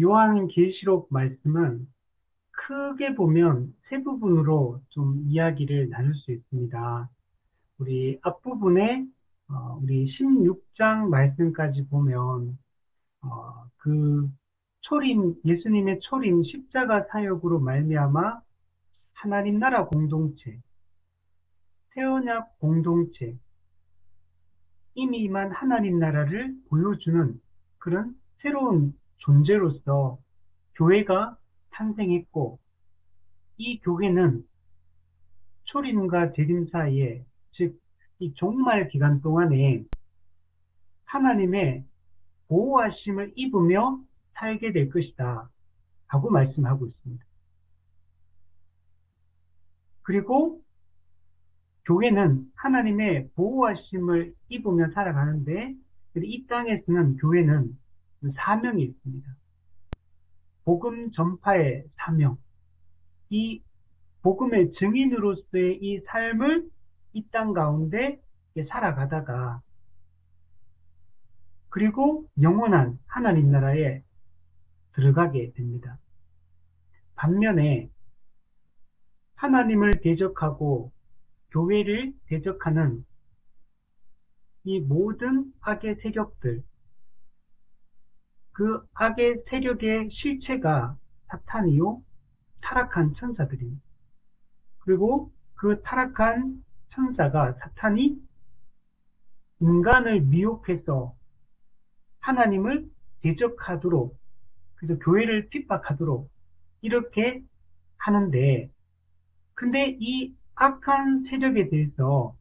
요한계시록 말씀은 크게 보면 세 부분으로 좀 이야기를 나눌 수 있습니다. 우리 앞부분에 우리 16장 말씀까지 보면 그 초림 예수님의 초림 십자가 사역으로 말미암아 하나님 나라 공동체, 태언약 공동체, 이미 임한 하나님 나라를 보여주는 그런 새로운 존재로서 교회가 탄생했고, 이 교회는 초림과 재림 사이에, 즉 이 종말 기간 동안에 하나님의 보호하심을 입으며 살게 될 것이다 하고 말씀하고 있습니다. 그리고 교회는 하나님의 보호하심을 입으며 살아가는데, 이 땅에서는 교회는 사명이 있습니다. 복음 전파의 사명, 이 복음의 증인으로서의 이 삶을 이 땅 가운데 살아가다가, 그리고 영원한 하나님 나라에 들어가게 됩니다. 반면에 하나님을 대적하고 교회를 대적하는 이 모든 악의 세력들, 그 악의 세력의 실체가 사탄이요, 타락한 천사들입니다. 그리고 그 타락한 천사가, 사탄이 인간을 미혹해서 하나님을 대적하도록, 그래서 교회를 핍박하도록 이렇게 하는데, 근데 이 악한 세력에 대해서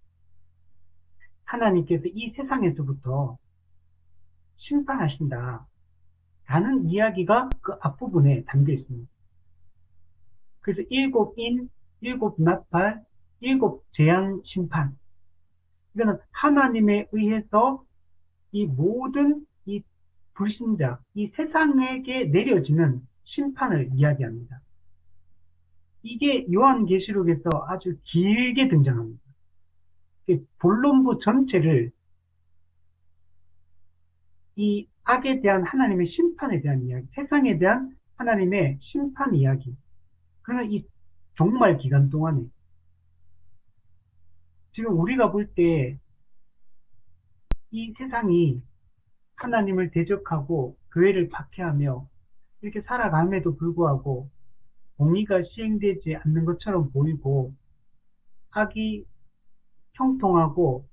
하나님께서 이 세상에서부터 심판하신다 라는 이야기가 그 앞부분에 담겨 있습니다. 그래서 일곱 인, 일곱 나팔, 일곱 재앙 심판, 이거는 하나님에 의해서 이 모든 이 불신자, 이 세상에게 내려지는 심판을 이야기합니다. 이게 요한계시록에서 아주 길게 등장합니다. 본론부 전체를 이 악에 대한 하나님의 심판에 대한 이야기, 세상에 대한 하나님의 심판 이야기, 그러나 이 종말 기간 동안에 지금 우리가 볼 때 이 세상이 하나님을 대적하고 교회를 박해하며 이렇게 살아감에도 불구하고 공의가 시행되지 않는 것처럼 보이고, 악이 형통하고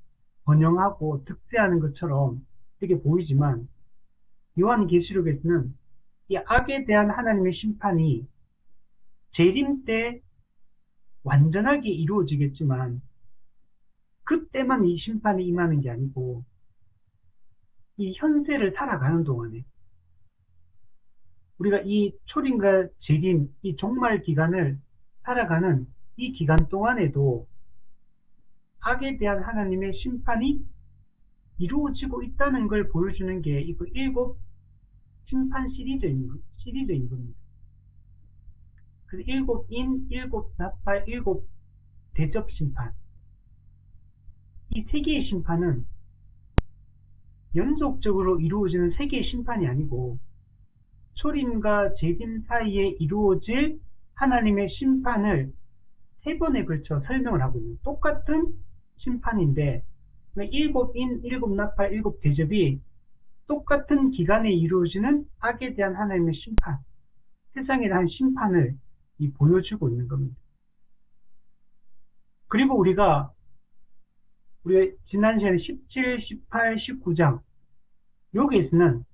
번영하고 득세하는 것처럼 이렇게 보이지만, 요한계시록에서는 이 악에 대한 하나님의 심판이 재림 때 완전하게 이루어지겠지만, 그때만 이 심판이 임하는 게 아니고 이 현세를 살아가는 동안에, 우리가 이 초림과 재림, 이 종말 기간을 살아가는 이 기간 동안에도 악에 대한 하나님의 심판이 이루어지고 있다는 걸 보여주는 게 이 일곱 심판 시리즈인 겁니다. 그래서 일곱 인, 일곱 나팔, 일곱 대접 심판, 이 세 개의 심판은 연속적으로 이루어지는 세 개의 심판이 아니고 초림과 재림 사이에 이루어질 하나님의 심판을 세 번에 걸쳐 설명을 하고 있는 똑같은 심판인데, 일곱 인, 일곱 나팔, 일곱 대접이 똑같은 기간에 이루어지는 악에 대한 하나님의 심판, 세상에 대한 심판을 보여주고 있는 겁니다. 그리고 우리가 지난 시간에 17, 18, 19장 여기에서는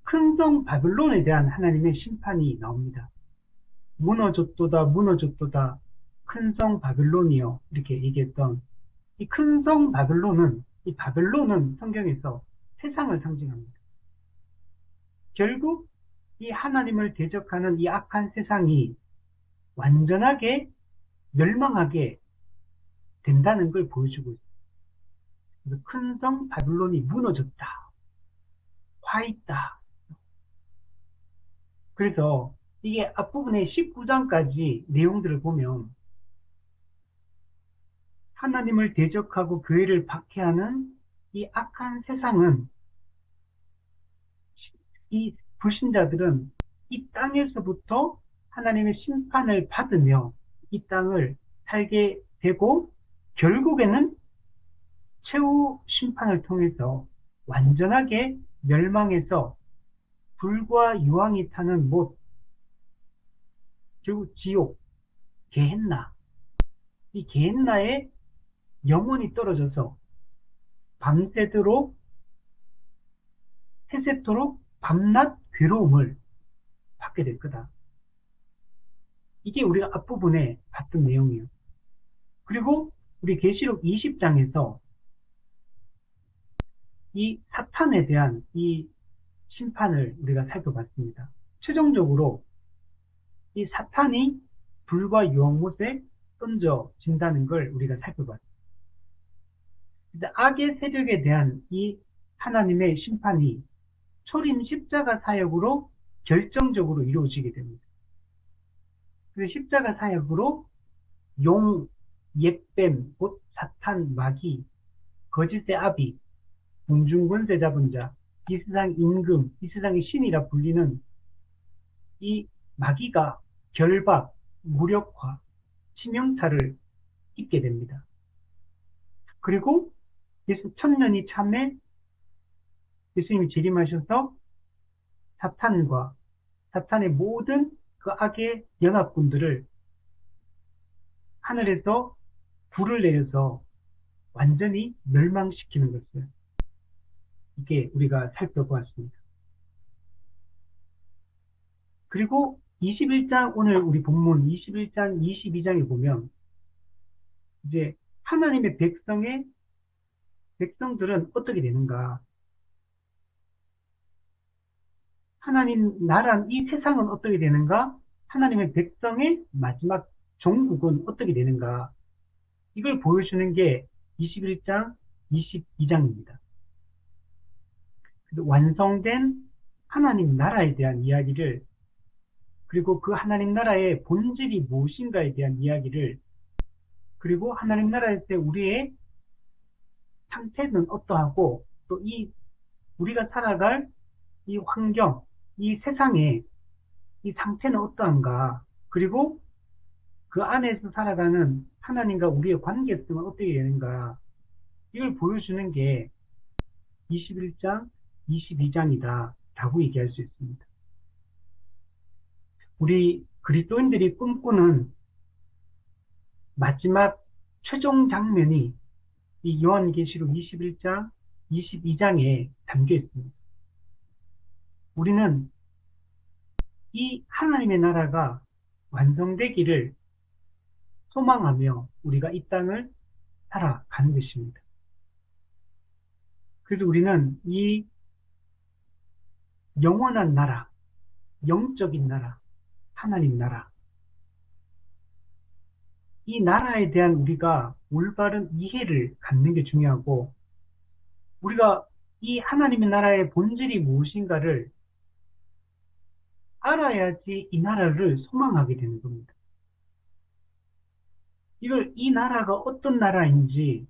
큰 성 바벨론에 대한 하나님의 심판이 나옵니다. 무너졌도다 무너졌도다 큰 성 바벨론이요, 이렇게 얘기했던 이 큰 성 바벨론은, 이 바벨론은 성경에서 세상을 상징합니다. 결국 이 하나님을 대적하는 이 악한 세상이 완전하게 멸망하게 된다는 걸 보여주고 있습니다. 큰 성 바벨론이 무너졌다, 화있다. 그래서 이게 앞부분에 19장까지 내용들을 보면 하나님을 대적하고 교회를 박해하는 이 악한 세상은 이 불신자들은 이 땅에서부터 하나님의 심판을 받으며 이 땅을 살게 되고 결국에는 최후 심판을 통해서 완전하게 멸망해서 불과 유황이 타는 못, 결국 지옥, 게헨나, 이 게헨나에 영원히 떨어져서 밤새도록 새새도록 밤낮 괴로움을 받게 될 거다. 이게 우리가 앞부분에 봤던 내용이에요. 그리고 우리 계시록 20장에서 이 사탄에 대한 이 심판을 우리가 살펴봤습니다. 최종적으로 이 사탄이 불과 유황못에 던져진다는 걸 우리가 살펴봤습니다. 악의 세력에 대한 이 하나님의 심판이 초림 십자가 사역으로 결정적으로 이루어지게 됩니다. 그 십자가 사역으로 용, 옛뱀, 곧 사탄, 마귀, 거짓의 아비, 공중권세 잡은 자, 이 세상 임금, 이 세상의 신이라 불리는 이 마귀가 결박, 무력화, 치명타를 입게 됩니다. 그리고 예수 천년이 참에 예수님이 재림하셔서 사탄과 사탄의 모든 그 악의 연합군들을 하늘에서 불을 내려서 완전히 멸망시키는 것을 이게 우리가 살펴보았습니다. 그리고 21장, 오늘 우리 본문 21장, 22장에 보면 이제 하나님의 백성들은 어떻게 되는가? 하나님 나라, 이 세상은 어떻게 되는가? 하나님의 백성의 마지막 종국은 어떻게 되는가? 이걸 보여주는 게 21장, 22장입니다. 완성된 하나님 나라에 대한 이야기를, 그리고 그 하나님 나라의 본질이 무엇인가에 대한 이야기를, 그리고 하나님 나라에서 우리의 상태는 어떠하고, 또 우리가 살아갈 이 환경, 이 세상의 이 상태는 어떠한가, 그리고 그 안에서 살아가는 하나님과 우리의 관계성은 어떻게 되는가, 이걸 보여주는 게 21장, 22장이다 라고 얘기할 수 있습니다. 우리 그리스도인들이 꿈꾸는 마지막 최종 장면이 이 요한계시록 21장, 22장에 담겨 있습니다. 우리는 이 하나님의 나라가 완성되기를 소망하며 우리가 이 땅을 살아가는 것입니다. 그래서 우리는 이 영원한 나라, 영적인 나라, 하나님 나라, 이 나라에 대한 우리가 올바른 이해를 갖는 게 중요하고, 우리가 이 하나님의 나라의 본질이 무엇인가를 알아야지 이 나라를 소망하게 되는 겁니다. 이 나라가 어떤 나라인지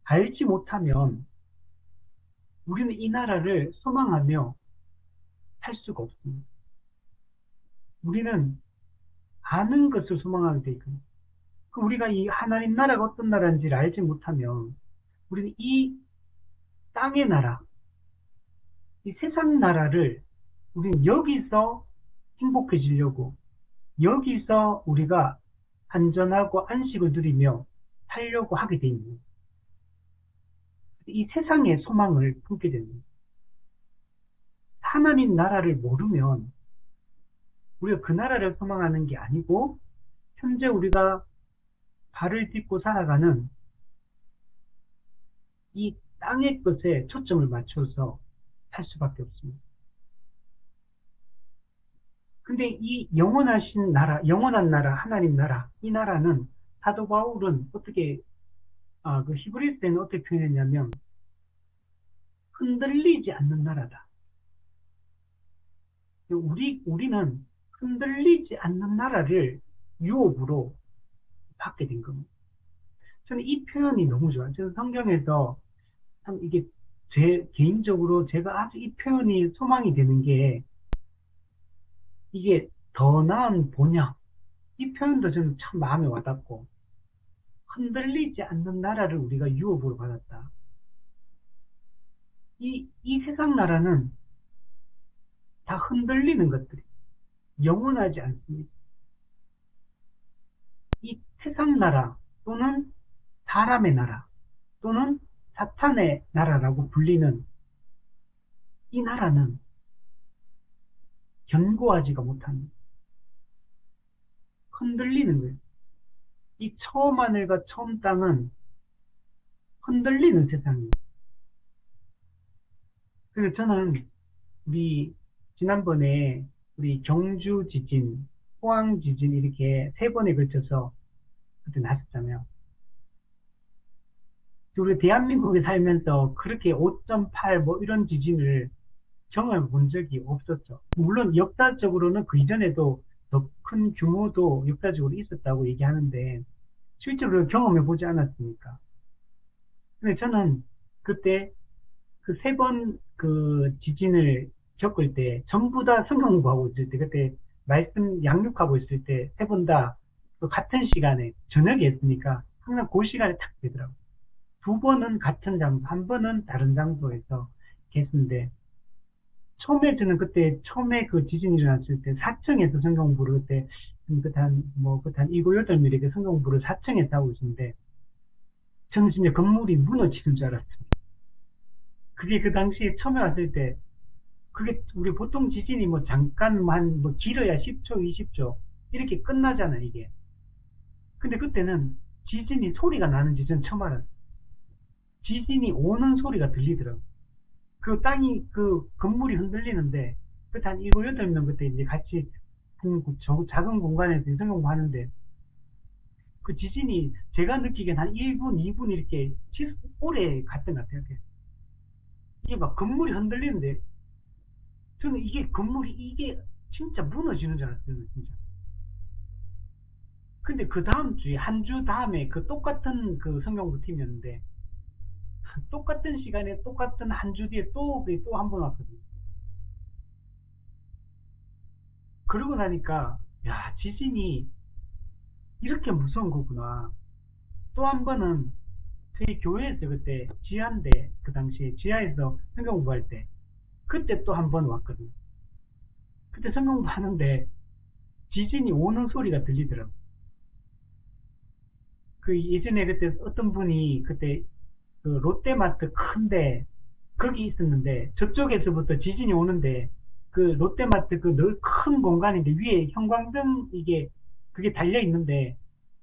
알지 못하면 우리는 이 나라를 소망하며 살 수가 없습니다. 우리는 아는 것을 소망하게 되어 있거든요. 그럼 우리가 이 하나님 나라가 어떤 나라인지를 알지 못하면 우리는 이 땅의 나라, 이 세상 나라를 우리는 여기서 행복해지려고, 여기서 우리가 안전하고 안식을 누리며 살려고 하게 되어 있는, 이 세상의 소망을 품게 됩니다. 하나님 나라를 모르면 우리가 그 나라를 소망하는 게 아니고, 현재 우리가 발을 딛고 살아가는 이 땅의 것에 초점을 맞춰서 살 수밖에 없습니다. 근데 이 영원하신 나라, 영원한 나라, 하나님 나라, 이 나라는 사도 바울은 어떻게, 그 히브리서에는 어떻게 표현했냐면, 흔들리지 않는 나라다. 우리는 흔들리지 않는 나라를 유업으로 받게 된 겁니다. 저는 이 표현이 너무 좋아요. 저는 성경에서 참 이게 제 개인적으로 제가 아주 이 표현이 소망이 되는 게 이게 더 나은 본향 이 표현도 저는 참 마음에 와닿고 흔들리지 않는 나라를 우리가 유업으로 받았다. 이 세상 나라는 다 흔들리는 것들이 영원하지 않습니다. 이 세상 나라 또는 사람의 나라 또는 사탄의 나라라고 불리는 이 나라는 견고하지가 못합니다. 흔들리는 거예요. 이 처음 하늘과 처음 땅은 흔들리는 세상이에요. 그래서 저는 우리 지난번에 우리 경주 지진, 포항 지진 이렇게 세 번에 걸쳐서 그때 났었잖아요. 우리 대한민국에 살면서 그렇게 5.8 뭐 이런 지진을 경험해 본 적이 없었죠. 물론 역사적으로는 그 이전에도 더 큰 규모도 역사적으로 있었다고 얘기하는데 실제로 경험해 보지 않았으니까. 근데 저는 그때 그 세 번 그 지진을 겪을 때 전부 다 성경 공부하고 있을 때 그때 말씀 양육하고 있을 때 세 번 다 그 같은 시간에 저녁에 했으니까 항상 그 시간에 탁 되더라고요. 두 번은 같은 장소, 한 번은 다른 장소에서 했는데 처음에 저는 그때 처음에 그 지진이 일어났을 때 4층에서 성경 공부를 그때 그때 한 7, 8명에게 성경 공부를 4층에서 하고 있었는데 저는 진짜 건물이 무너지는 줄 알았어요. 그게 그 당시에 처음에 왔을 때 그게 우리 보통 지진이 뭐 잠깐만 뭐 길어야 10초, 20초 이렇게 끝나잖아 이게. 근데 그때는 지진이 소리가 나는지 전 처음 알았어요. 지진이 오는 소리가 들리더라고. 그 땅이 그 건물이 흔들리는데 그때 한 7, 8명 그때 이제 같이 저 작은 공간에서 성공 하는데 그 지진이 제가 느끼기엔 한 1분, 2분 이렇게 오래 갔던 것 같아요. 이게 막 건물이 흔들리는데 저는 이게 건물이 이게 진짜 무너지는 줄 알았어요. 진짜. 근데 그 다음 주에 한 주 다음에 그 똑같은 그 성경부 팀이었는데 똑같은 시간에 똑같은 한 주 뒤에 또 한 번 왔거든요. 그러고 나니까 야 지진이 이렇게 무서운 거구나. 또 한 번은 저희 교회에서 그때 지하인데 그 당시에 지하에서 성경 공부할 때 그때 또 한 번 왔거든요. 그때 성경 공부하는데 지진이 오는 소리가 들리더라고요. 그 예전에 그때 어떤 분이 그때 그 롯데마트 큰데 거기 있었는데 저쪽에서부터 지진이 오는데 그 롯데마트 그 큰 공간인데 위에 형광등 이게 그게 달려 있는데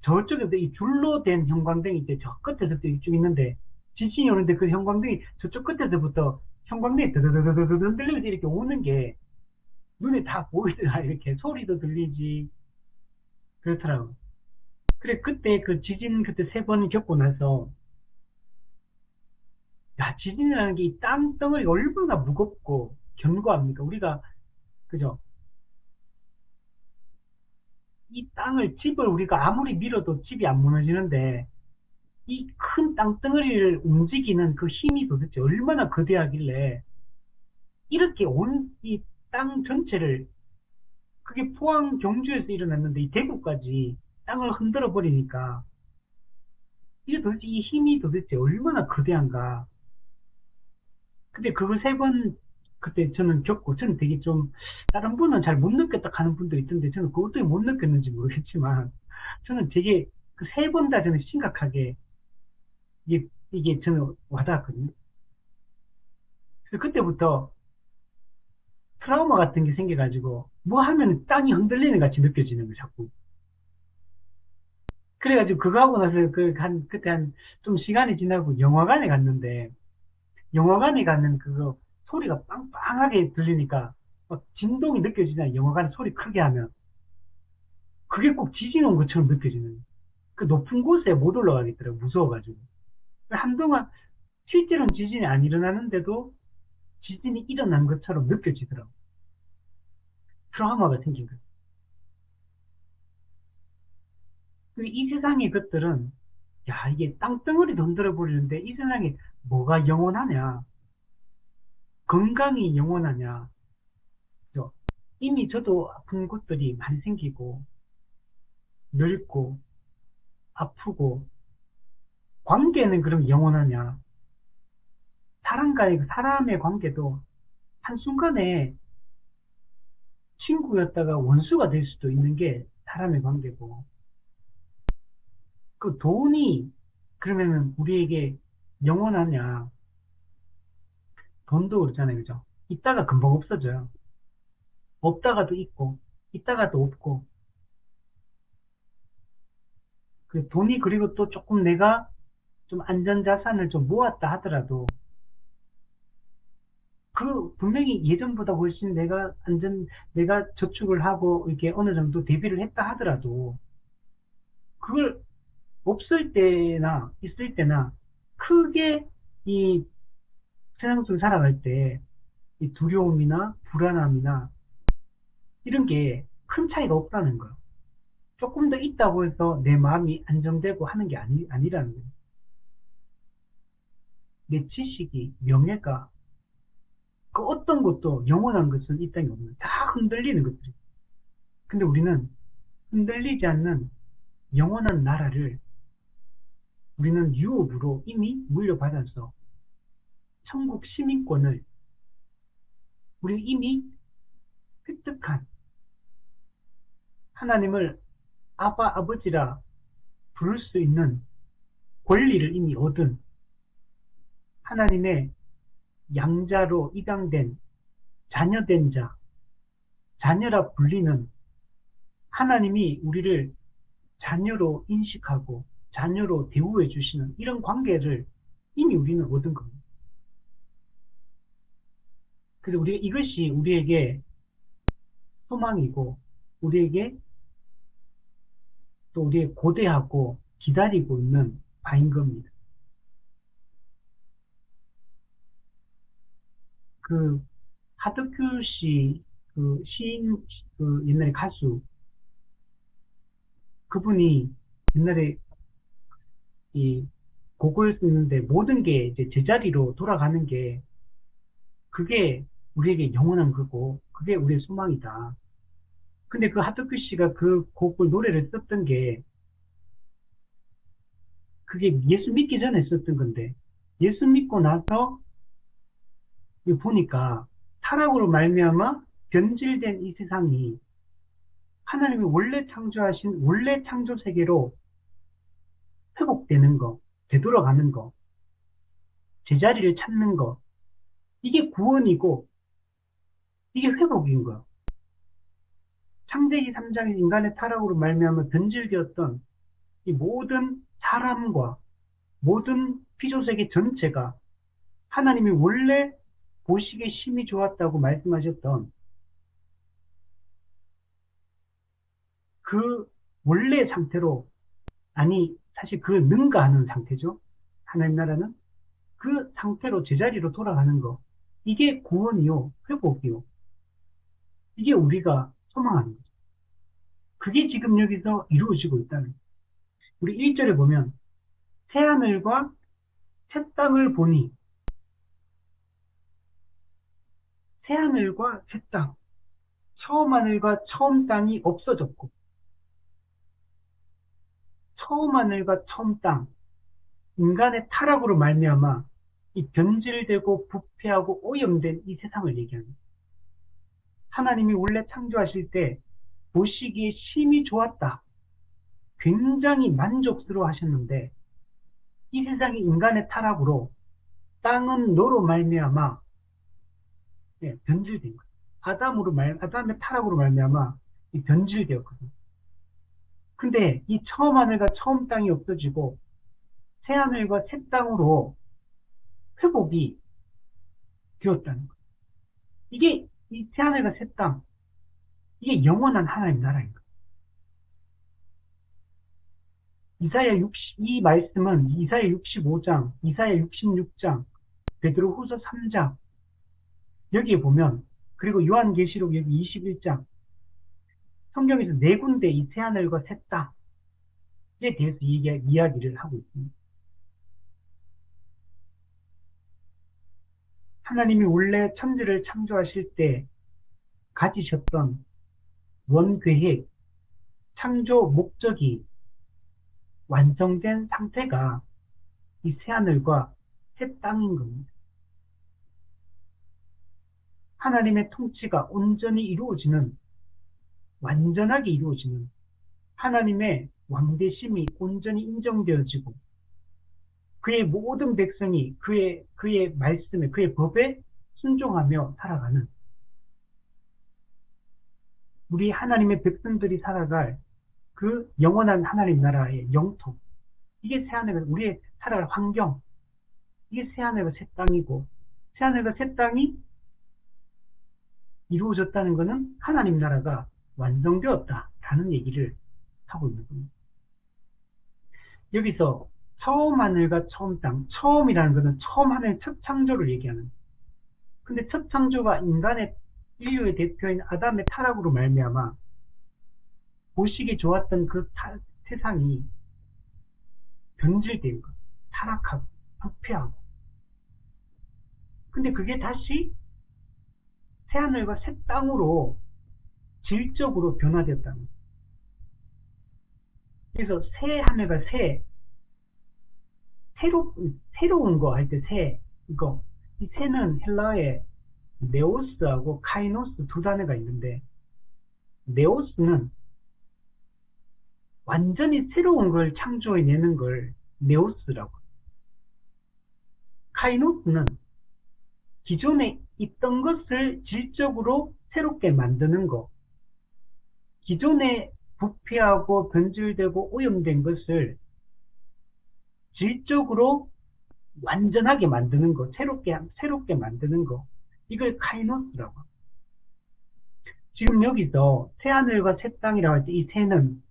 저쪽에서 이 줄로 된 형광등이 이제 저 끝에서부터 쭉 있는데 지진이 오는데 그 형광등이 저쪽 끝에서부터 형광등이 드드드드드드 흔들리면서 이렇게 오는 게 눈에 다 보이더라. 이렇게 소리도 들리지. 그렇더라고. 그래 그때 그 지진 그때 세 번 겪고 나서 야 지진이라는 게 이 땅덩어리 얼마나 무겁고 견고합니까? 우리가 그죠? 이 땅을 집을 우리가 아무리 밀어도 집이 안 무너지는데 이 큰 땅덩어리를 움직이는 그 힘이 도대체 얼마나 거대하길래 이렇게 온 이 땅 전체를 그게 포항 경주에서 일어났는데 이 대구까지 땅을 흔들어 버리니까 이게 도대체 이 힘이 도대체 얼마나 거대한가. 근데 그걸 세 번 그때 저는 겪고 저는 되게 좀 다른 분은 잘 못 느꼈다 하는 분도 있던데 저는 그걸 어떻게 못 느꼈는지 모르겠지만 저는 되게 그 세 번 다 저는 심각하게 이게 저는 와닿았거든요. 그래서 그때부터 트라우마 같은 게 생겨가지고 뭐 하면 땅이 흔들리는 같이 느껴지는 거 자꾸. 그래가지고 그거 하고 나서 그때 한 좀 시간이 지나고 영화관에 갔는데 영화관에 가면 그거 소리가 빵빵하게 들리니까 막 진동이 느껴지잖아요. 영화관 소리 크게 하면. 그게 꼭 지진 온 것처럼 느껴지는. 그 높은 곳에 못 올라가겠더라고. 무서워가지고. 한동안 실제로는 지진이 안 일어나는데도 지진이 일어난 것처럼 느껴지더라고. 트라우마가 생긴 거예요. 이 세상의 것들은 야 이게 땅덩어리도 흔들어 버리는데 이 세상에 뭐가 영원하냐. 건강이 영원하냐? 그죠? 이미 저도 아픈 것들이 많이 생기고, 늙고, 아프고, 관계는 그럼 영원하냐? 사람의 관계도 한순간에 친구였다가 원수가 될 수도 있는 게 사람의 관계고, 그 돈이 그러면은 우리에게 영원하냐? 돈도 그렇잖아요, 그죠? 있다가 금방 없어져요. 없다가도 있고, 있다가도 없고, 그 돈이 그리고 또 조금 내가 좀 안전자산을 좀 모았다 하더라도, 그 분명히 예전보다 훨씬 내가 저축을 하고 이렇게 어느 정도 대비를 했다 하더라도, 그걸 없을 때나 있을 때나 크게 이 세상 속을 살아갈 때 이 두려움이나 불안함이나 이런 게 큰 차이가 없다는 거예요. 조금 더 있다고 해서 내 마음이 안정되고 하는 게 아니라는 거예요. 내 지식이, 명예가, 그 어떤 것도 영원한 것은 이 땅에 없는, 다 흔들리는 것들이에요. 근데 우리는 흔들리지 않는 영원한 나라를 우리는 유업으로 이미 물려받아서 천국 시민권을 우리 이미 획득한 하나님을 아버지라 부를 수 있는 권리를 이미 얻은 하나님의 양자로 입양된 자녀된 자, 자녀라 불리는 하나님이 우리를 자녀로 인식하고 자녀로 대우해 주시는 이런 관계를 이미 우리는 얻은 겁니다. 그래서 이것이 우리에게 소망이고 우리에게 또 우리의 고대하고 기다리고 있는 바인 겁니다. 그 하드큐 씨, 그 시인, 그 옛날에 가수, 그분이 옛날에 이 곡을 쓰는데 모든 게 이제 제자리로 돌아가는 게 그게 우리에게 영원한 거고 그게 우리의 소망이다. 근데 그 하드큐 씨가 그 곡을 노래를 썼던 게 그게 예수 믿기 전에 썼던 건데 예수 믿고 나서 보니까 타락으로 말미암아 변질된 이 세상이 하나님이 원래 창조하신 원래 창조 세계로 회복되는 거, 되돌아가는 거, 제자리를 찾는 거, 이게 구원이고 이게 회복인 거야. 창세기 3장의 인간의 타락으로 말미암아 변질되었던 이 모든 사람과 모든 피조세계 전체가 하나님이 원래 보시기에 심히 좋았다고 말씀하셨던 그 원래 상태로, 아니 사실 그 능가하는 상태죠. 하나님 나라는 그 상태로 제자리로 돌아가는 거, 이게 구원이요 회복이요, 이게 우리가 소망하는 거죠. 그게 지금 여기서 이루어지고 있다는 거예요. 우리 1절에 보면 새하늘과 새 땅을 보니, 새하늘과 새 땅, 처음 하늘과 처음 땅이 없어졌고 처음 하늘과 처음 땅, 인간의 타락으로 말미암아 이 변질되고 부패하고 오염된 이 세상을 얘기합니다. 하나님이 원래 창조하실 때 보시기에 심히 좋았다, 굉장히 만족스러워 하셨는데 이 세상이 인간의 타락으로 땅은 너로 말미암아 변질된 거예요. 아담의 타락으로 말미암아 변질되었거든요. 근데 이 처음 하늘과 처음 땅이 없어지고 새 하늘과 새 땅으로 회복이 되었다는 거예요. 이게 이 새 하늘과 새 땅, 이게 영원한 하나님 나라인 거예요. 이 말씀은 이사야 65장, 이사야 66장, 베드로후서 3장 여기에 보면, 그리고 요한계시록 여기 21장, 성경에서 네 군데 이 새하늘과 새 땅에 대해서 이야기를 하고 있습니다. 하나님이 원래 천지를 창조하실 때 가지셨던 원계획, 창조 목적이 완성된 상태가 이 새하늘과 새 땅인 겁니다. 하나님의 통치가 온전히 이루어지는, 완전하게 이루어지는, 하나님의 왕대심이 온전히 인정되어지고 그의 모든 백성이 그의 말씀에, 그의 법에 순종하며 살아가는, 우리 하나님의 백성들이 살아갈 그 영원한 하나님 나라의 영토, 이게 새하늘과 우리의 살아갈 환경, 이게 새하늘과 새 땅이고, 새하늘과 새 땅이 이루어졌다는 것은 하나님 나라가 완성되었다라는 얘기를 하고 있는 겁니다. 여기서 처음 하늘과 처음 땅, 처음이라는 것은 처음 하늘의 첫 창조를 얘기하는, 근데 첫 창조가 인류의 대표인 아담의 타락으로 말미암아 보시기 좋았던 그 세상이 변질된 것, 타락하고 부패하고, 근데 그게 다시 새하늘과 새 땅으로 질적으로 변화되었다는 거예요. 그래서 새 하늘과 새로운 거 할 때 이 새는 헬라어에 네오스하고 카이노스 두 단어가 있는데, 네오스는 완전히 새로운 걸 창조해내는 걸 네오스라고, 카이노스는 기존에 있던 것을 질적으로 새롭게 만드는 거, 기존에 부패하고 변질되고 오염된 것을 질적으로 완전하게 만드는 거, 새롭게 만드는 거, 이걸 카이노스라고. 지금 여기서 새하늘과 새 땅이라고 할 때 이 새는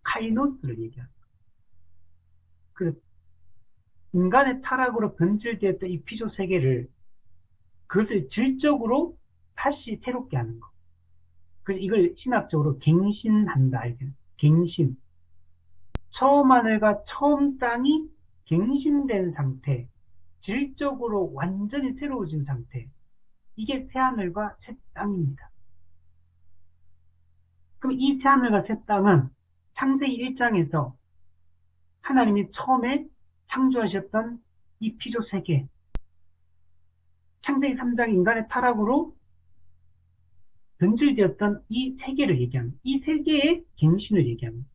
카이노스를 얘기합니다. 그 인간의 타락으로 변질되었던 이 피조 세계를, 그것을 질적으로 다시 새롭게 하는 거. 그래서 이걸 신학적으로 갱신한다. 갱신. 처음 하늘과 처음 땅이 갱신된 상태, 질적으로 완전히 새로워진 상태, 이게 새하늘과 새 땅입니다. 그럼 이 새하늘과 새 땅은 창세기 1장에서 하나님이 처음에 창조하셨던 이 피조 세계, 창세기 3장 인간의 타락으로 변질되었던 이 세계를 얘기합니다. 이 세계의 갱신을 얘기합니다.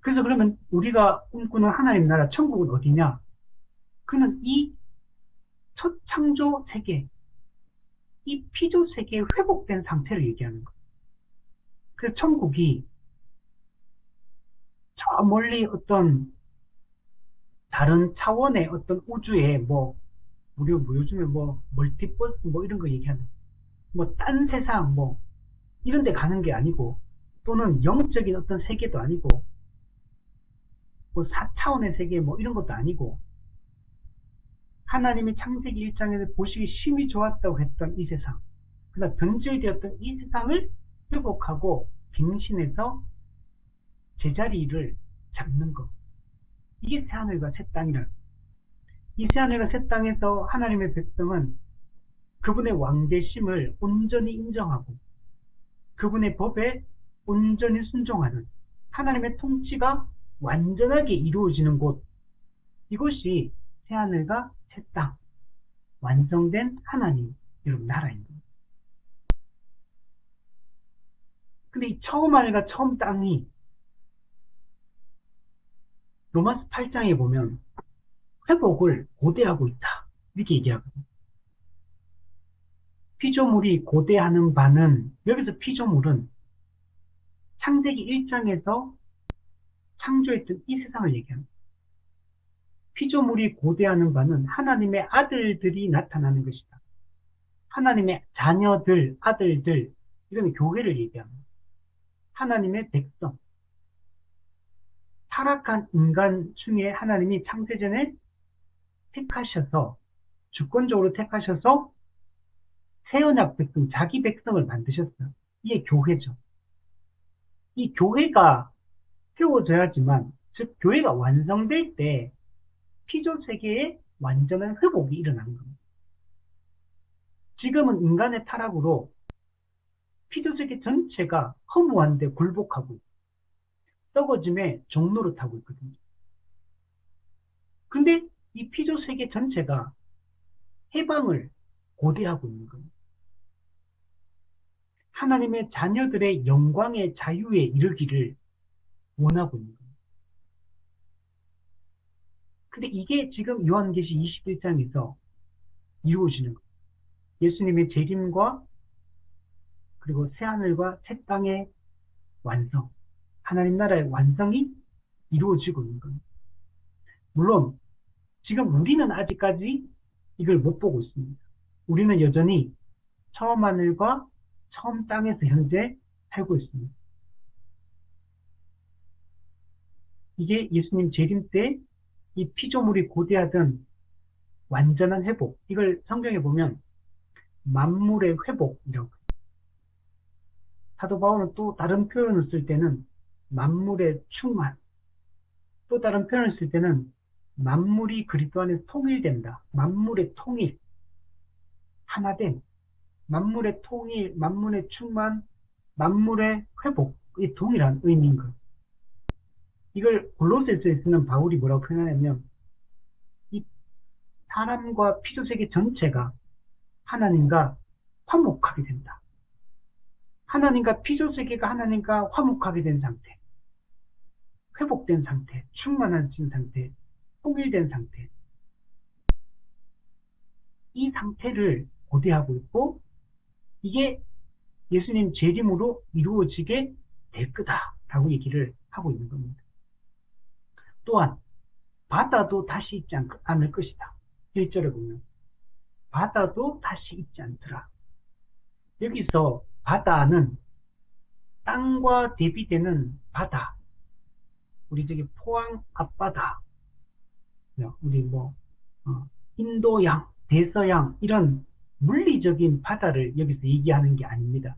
그래서 그러면 우리가 꿈꾸는 하나님 나라 천국은 어디냐? 그는 이 첫 창조 세계, 이 피조 세계의 회복된 상태를 얘기하는 거예요. 그래서 천국이 저 멀리 어떤 다른 차원의 어떤 우주에 우리 요즘에 멀티버스 이런 거 얘기하는, 딴 세상 이런 데 가는 게 아니고, 또는 영적인 어떤 세계도 아니고, 4차원의 세계 이런 것도 아니고, 하나님이 창세기 1장에서 보시기 심히 좋았다고 했던 이 세상, 그러나 변질되었던 이 세상을 회복하고 갱신해서 제자리를 잡는 것, 이게 새하늘과 새 땅이라. 이 새하늘과 새 땅에서 하나님의 백성은 그분의 왕되심을 온전히 인정하고 그분의 법에 온전히 순종하는, 하나님의 통치가 완전하게 이루어지는 곳, 이것이 새하늘과 새 땅, 완성된 하나님 여러분 나라입니다. 근데 이 처음 하늘과 처음 땅이 로마서 8장에 보면 회복을 고대하고 있다, 이렇게 얘기하거든요. 피조물이 고대하는 바는, 여기서 피조물은 창세기 1장에서 창조했던 이 세상을 얘기합니다. 피조물이 고대하는 바는 하나님의 아들들이 나타나는 것이다. 하나님의 자녀들, 아들들, 이건 교회를 얘기합니다. 하나님의 백성, 타락한 인간 중에 하나님이 창세전에 택하셔서, 주권적으로 택하셔서 새 언약 백성, 자기 백성을 만드셨어요. 이게 교회죠. 이 교회가 세워져야지만, 즉 교회가 완성될 때 피조 세계에 완전한 회복이 일어나는 겁니다. 지금은 인간의 타락으로 피조세계 전체가 허무한데 굴복하고 썩어짐의 종로를 타고 있거든요. 근데 이 피조세계 전체가 해방을 고대하고 있는 겁니다. 하나님의 자녀들의 영광의 자유에 이르기를 원하고 있는 겁니다. 근데 이게 지금 요한계시 21장에서 이루어지는 겁니다. 예수님의 재림과 그리고 새하늘과 새 땅의 완성, 하나님 나라의 완성이 이루어지고 있는 겁니다. 물론 지금 우리는 아직까지 이걸 못 보고 있습니다. 우리는 여전히 처음 하늘과 처음 땅에서 현재 살고 있습니다. 이게 예수님 재림 때 이 피조물이 고대하던 완전한 회복, 이걸 성경에 보면 만물의 회복이라고. 사도 바울은 또 다른 표현을 쓸 때는 만물의 충만, 또 다른 표현을 쓸 때는 만물이 그리스도 안에서 통일된다. 만물의 통일, 하나됨, 만물의 통일, 만물의 충만, 만물의 회복, 이 동일한 의미인 것. 이걸 골로새서에 쓰는 바울이 뭐라고 표현하냐면 이 사람과 피조세계 전체가 하나님과 화목하게 된다. 하나님과 피조세계가 하나님과 화목하게 된 상태, 회복된 상태, 충만해진 상태, 통일된 상태, 이 상태를 고대하고 있고 이게 예수님 재림으로 이루어지게 될 거다라고 얘기를 하고 있는 겁니다. 또한 바다도 다시 있지 않을 것이다. 1절에 보면 바다도 다시 있지 않더라. 여기서 바다는 땅과 대비되는 바다, 우리 저기 포항 앞바다, 우리 인도양, 대서양 이런 물리적인 바다를 여기서 얘기하는 게 아닙니다.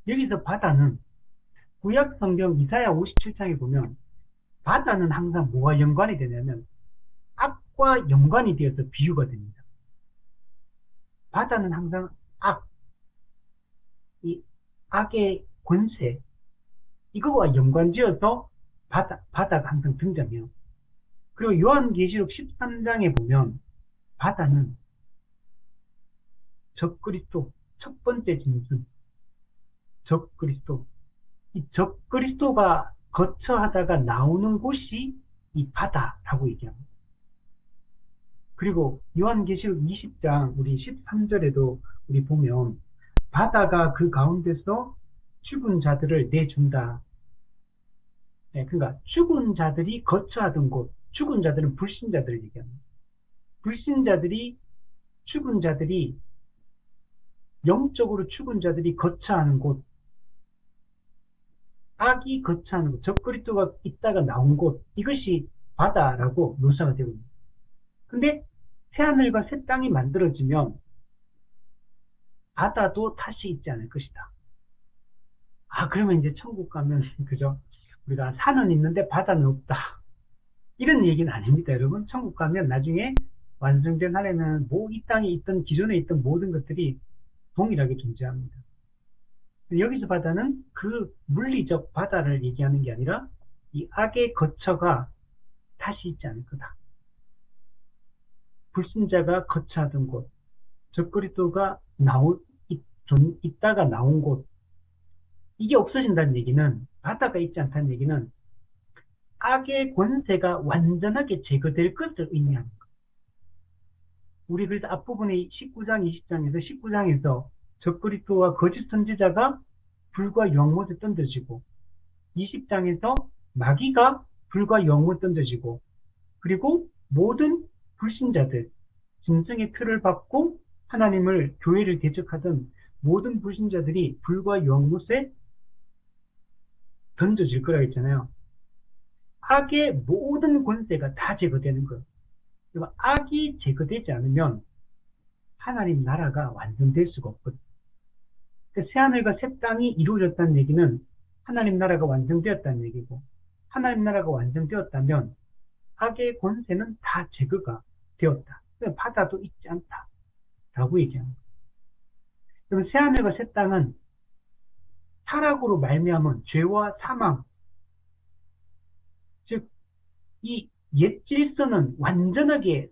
여기서 바다는 구약 성경 이사야 57장에 보면 바다는 항상 뭐와 연관이 되냐면 악과 연관이 되어서 비유가 됩니다. 바다는 항상 악, 이 악의 권세, 이거와 연관지어서 바다가 항상 등장해요. 그리고 요한계시록 13장에 보면 바다는 적그리스도, 첫 번째 짐승, 적그리스도, 이 적그리스도가 거처하다가 나오는 곳이 이 바다라고 얘기합니다. 그리고 요한계시록 20장 우리 13절에도 우리 보면 바다가 그 가운데서 죽은 자들을 내준다. 네, 그러니까 죽은 자들이 거처하던 곳, 죽은 자들은 불신자들을 얘기합니다. 불신자들이, 죽은 자들이, 영적으로 죽은 자들이 거처하는 곳, 악이 거처하는 곳, 적그리스도가 있다가 나온 곳, 이것이 바다라고 묘사가 되고 있습니다. 근데 새하늘과 새 땅이 만들어지면 바다도 다시 있지 않을 것이다. 그러면 이제 천국 가면 그죠? 우리가 산은 있는데 바다는 없다. 이런 얘기는 아닙니다, 여러분. 천국 가면 나중에 완성된 한에는 이 땅에 있던, 기존에 있던 모든 것들이 동일하게 존재합니다. 여기서 바다는 그 물리적 바다를 얘기하는 게 아니라 이 악의 거처가 다시 있지 않을 거다. 불신자가 거처하던 곳, 적그리스도가 있다가 나온 곳, 이게 없어진다는 얘기는, 바다가 있지 않다는 얘기는 악의 권세가 완전하게 제거될 것을 의미하는 것. 우리 그래서 앞부분에 19장, 20장에서 19장에서 적그리스도와 거짓 선지자가 불과 유황못에 던져지고 20장에서 마귀가 불과 유황못에 던져지고 그리고 모든 불신자들, 짐승의 표를 받고 하나님을, 교회를 대적하던 모든 불신자들이 불과 유황못에 던져질 거라 했잖아요. 악의 모든 권세가 다 제거되는 거예요. 악이 제거되지 않으면 하나님 나라가 완성될 수가 없거든요. 그러니까 새하늘과 새 땅이 이루어졌다는 얘기는 하나님 나라가 완성되었다는 얘기고, 하나님 나라가 완성되었다면 악의 권세는 다 제거가 되었다. 바다도 있지 않다. 라고 얘기합니다. 그럼 새하늘과 새 땅은 타락으로 말미암은 죄와 사망, 즉 이 옛 질서는 완전하게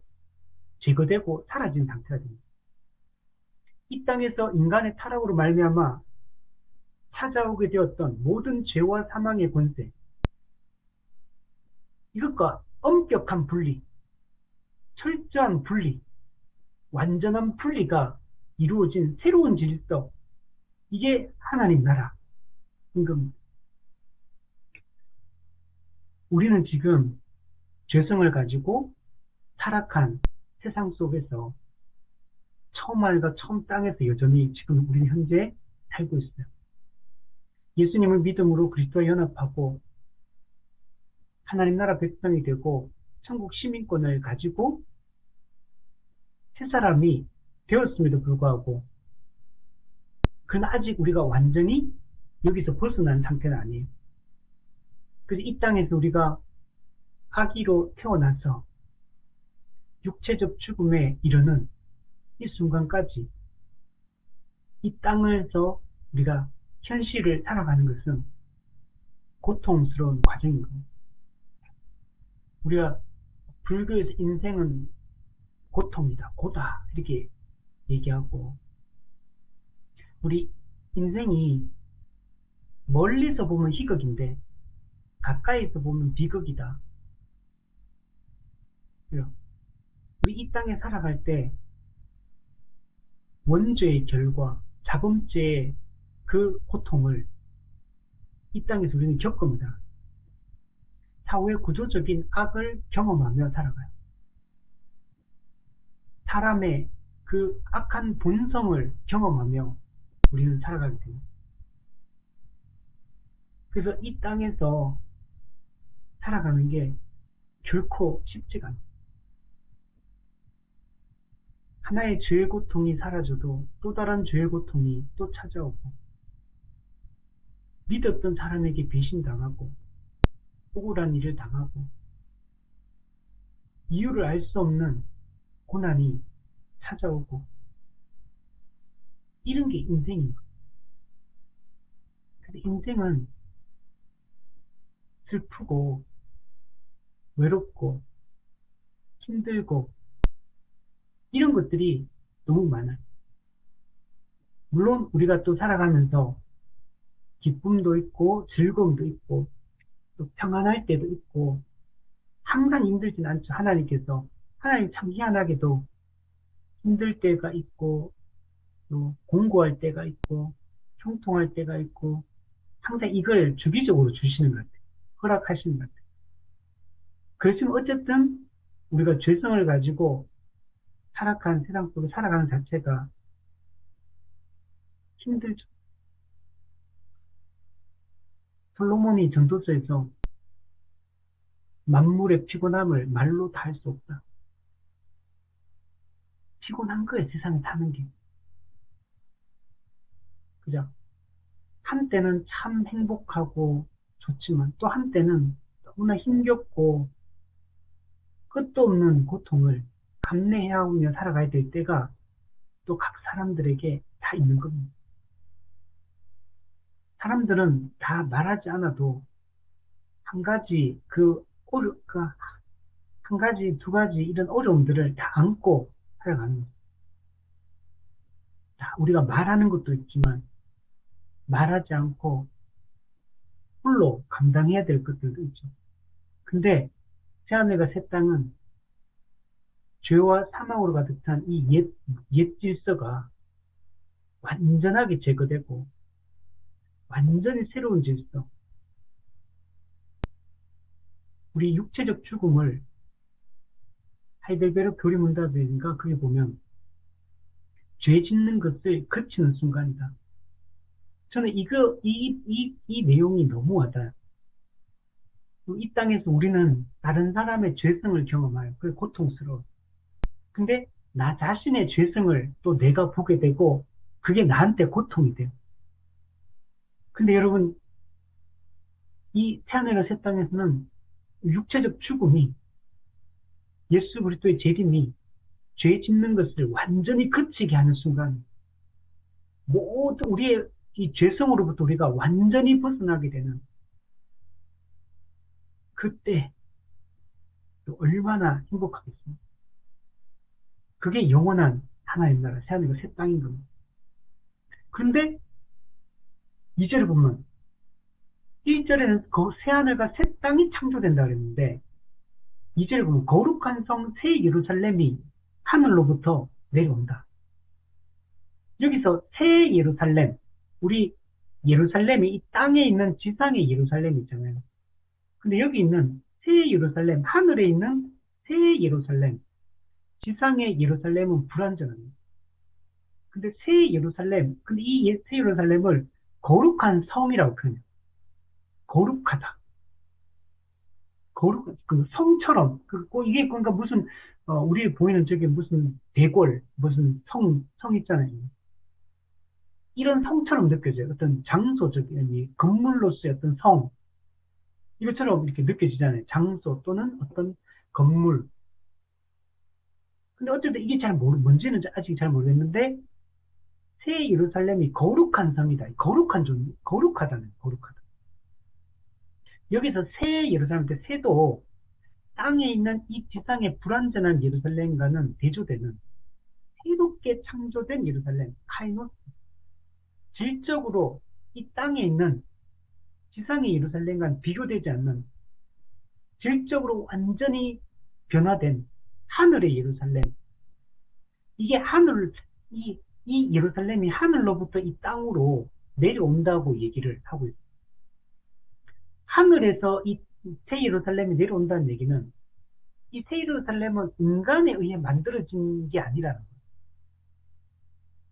제거되고 사라진 상태가 됩니다. 이 땅에서 인간의 타락으로 말미암아 찾아오게 되었던 모든 죄와 사망의 권세, 이것과 엄격한 분리, 철저한 분리, 완전한 분리가 이루어진 새로운 질서, 이게 하나님 나라 임금입니다. 우리는 지금 죄성을 가지고 타락한 세상 속에서 처음 하늘과 처음 땅에서 여전히 지금 우리는 현재 살고 있어요. 예수님을 믿음으로 그리스도와 연합하고 하나님 나라 백성이 되고 천국 시민권을 가지고 새 사람이 되었음에도 불구하고 그러나 아직 우리가 완전히 여기서 벗어난 상태는 아니에요. 그래서 이 땅에서 우리가 아기로 태어나서 육체적 죽음에 이르는 이 순간까지 이 땅에서 우리가 현실을 살아가는 것은 고통스러운 과정인 겁니다. 우리가 불교에서 인생은 고통이다, 고다 이렇게 얘기하고, 우리 인생이 멀리서 보면 희극인데 가까이서 보면 비극이다. 우리 이 땅에 살아갈 때 원죄의 결과, 자범죄의 그 고통을 이 땅에서 우리는 겪습니다. 사후의 구조적인 악을 경험하며 살아가요. 사람의 그 악한 본성을 경험하며 우리는 살아가게 됩니다. 그래서 이 땅에서 살아가는 게 결코 쉽지가 않아요. 하나의 죄의 고통이 사라져도 또 다른 죄의 고통이 또 찾아오고, 믿었던 사람에게 배신당하고 억울한 일을 당하고 이유를 알 수 없는 고난이 찾아오고, 이런 게 인생입니다. 그래서 인생은 슬프고 외롭고 힘들고 이런 것들이 너무 많아요. 물론 우리가 또 살아가면서 기쁨도 있고 즐거움도 있고 또 평안할 때도 있고 항상 힘들진 않죠. 하나님 참 희한하게도 힘들 때가 있고 또 공고할 때가 있고 형통할 때가 있고 항상 이걸 주기적으로 주시는 것 같아요. 허락하시는 것 같아요. 그렇지만 어쨌든 우리가 죄성을 가지고 타락한 세상 속에 살아가는 자체가 힘들죠. 솔로몬이 전도서에서 만물의 피곤함을 말로 다 할 수 없다. 피곤한 거예요, 세상에 사는 게. 그죠? 한때는 참 행복하고 좋지만 또 한때는 너무나 힘겹고 끝도 없는 고통을 감내하며 살아가야 될 때가 또 각 사람들에게 다 있는 겁니다. 사람들은 다 말하지 않아도 한 가지 한 가지, 두 가지 이런 어려움들을 다 안고 살아가는 거죠. 우리가 말하는 것도 있지만 말하지 않고 홀로 감당해야 될 것들도 있죠. 근데 새하늘과 새 땅은 죄와 사망으로 가득한 이 옛 질서가 완전하게 제거되고 완전히 새로운 질서, 우리 육체적 죽음을 하이델베르 교리문답인가 거기 보면 죄 짓는 것을 그치는 순간이다. 저는 이 내용이 너무 와닿아요. 이 땅에서 우리는 다른 사람의 죄성을 경험하여 그게 고통스러워. 근데 나 자신의 죄성을 또 내가 보게 되고 그게 나한테 고통이 돼요. 근데 여러분, 이 새하늘과 새 땅에서는 육체적 죽음이 예수 그리스도의 재림이 죄 짓는 것을 완전히 그치게 하는 순간, 모든 우리의 이 죄성으로부터 우리가 완전히 벗어나게 되는 그때 얼마나 행복하겠습니까? 그게 영원한 하나님 나라, 새하늘과 새 땅인 겁니다. 그런데 2절을 보면 1절에는 그 새하늘과 새 땅이 창조된다 그랬는데 2절에 보면 거룩한 성 새 예루살렘이 하늘로부터 내려온다. 여기서 새 예루살렘, 우리 예루살렘이 이 땅에 있는 지상의 예루살렘 있잖아요. 근데 여기 있는 새 예루살렘, 하늘에 있는 새 예루살렘, 지상의 예루살렘은 불완전합니다. 근데 새 예루살렘, 근데 이 새 예루살렘을 거룩한 성이라고 표현해요. 거룩하다. 그 성처럼, 이게 그러니까 무슨, 우리 보이는 저게 무슨 대궐, 무슨 성 있잖아요. 이런 성처럼 느껴져요. 어떤 장소적인, 건물로서의 어떤 성, 이것처럼 이렇게 느껴지잖아요. 장소 또는 어떤 건물. 근데 어쨌든 이게 뭔지는 아직 잘 모르겠는데, 새 예루살렘이 거룩한 성이다. 거룩하다. 여기서 새 예루살렘 때 새도 땅에 있는 이 지상의 불완전한 예루살렘과는 대조되는 새롭게 창조된 예루살렘, 카이노스. 질적으로 이 땅에 있는 지상의 예루살렘과는 비교되지 않는 질적으로 완전히 변화된 하늘의 예루살렘. 이게 이 예루살렘이 하늘로부터 이 땅으로 내려온다고 얘기를 하고 있어요. 하늘에서 이 새 예루살렘이 내려온다는 얘기는 이 새 예루살렘은 인간에 의해 만들어진 게 아니라는 거예요.